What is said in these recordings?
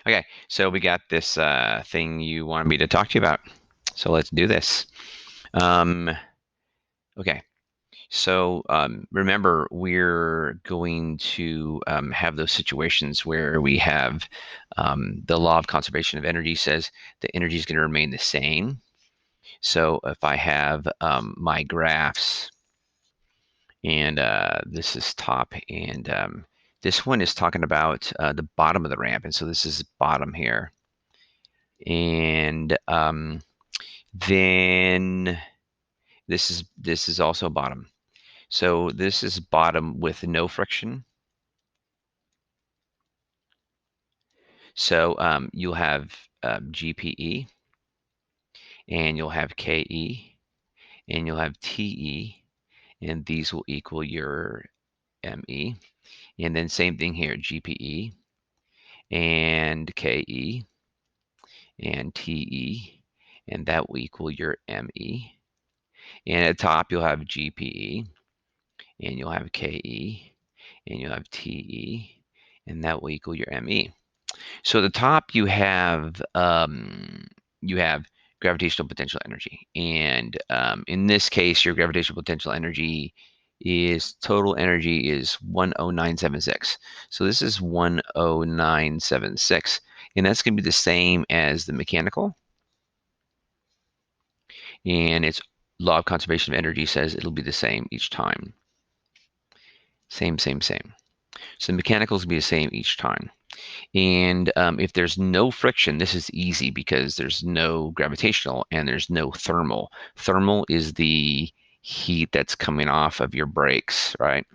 Okay, so we got this thing you wanted me to talk to you about. So let's do this. Um, okay, so remember, we're going to have those situations where we have the law of conservation of energy says the energy is going to remain the same. So if I have my graphs, and this is top, and this one is talking about the bottom of the ramp, and so this is bottom here. And then this is also bottom. So this is bottom with no friction. So you'll have GPE, and you'll have KE, and you'll have TE, and these will equal your ME. And then same thing here, GPE and KE and TE, and that will equal your ME. And at the top you'll have GPE, and you'll have KE, and you'll have TE, and that will equal your ME. So at the top you have gravitational potential energy, and in this case, your gravitational potential energy is total energy is 10976. So this is 10976, and that's going to be the same as the mechanical. And its law of conservation of energy says it'll be the same each time. Same, same, same. So the mechanicals will be the same each time. And if there's no friction, this is easy because there's no gravitational and there's no thermal. Thermal is the heat that's coming off of your brakes, right?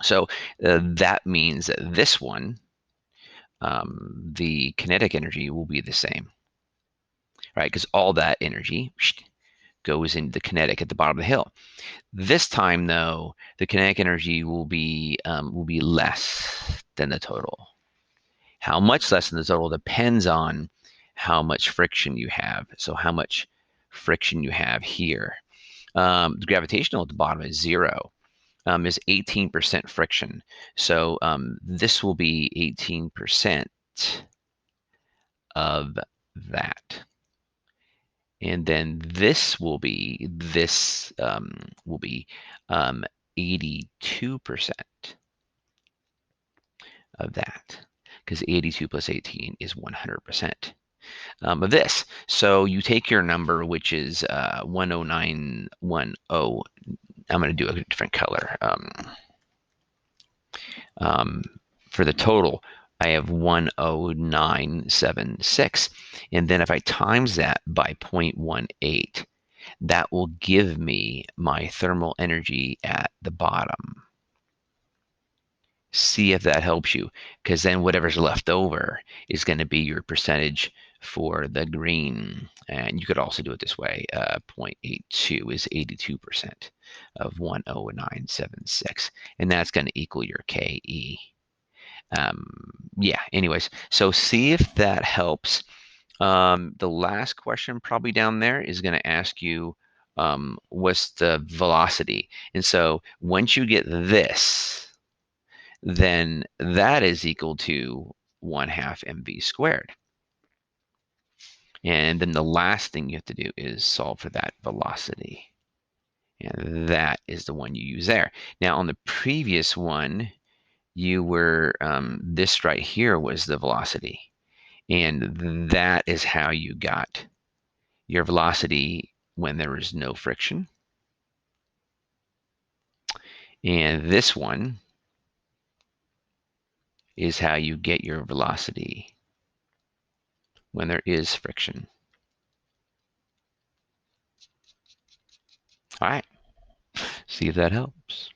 So that means that this one, the kinetic energy will be the same, right? Because all that energy goes into the kinetic at the bottom of the hill. This time, though, the kinetic energy will be less than the total. How much less than the total depends on how much friction you have. So how much friction you have here. The gravitational at the bottom is 0. Is 18% friction. So this will be 18% of that. And then this will be 82% of that, because 82 plus 18 is 100% of this. So you take your number, which is 10910. I'm going to do a different color. Um, for the total, I have 10976. And then if I times that by 0.18, that will give me my thermal energy at the bottom. See if that helps you, because then whatever's left over is going to be your percentage for the green. And you could also do it this way. 0.82 is 82% of 10976, and that's going to equal your KE. Yeah, anyways, so see if that helps. The last question probably down there is going to ask you what's the velocity. And so once you get this, then that is equal to 1/2 mv squared. And then the last thing you have to do is solve for that velocity. And that is the one you use there. Now on the previous one, you were, this right here was the velocity. And that is how you got your velocity when there was no friction. And this one is how you get your velocity when there is friction. All right, see if that helps.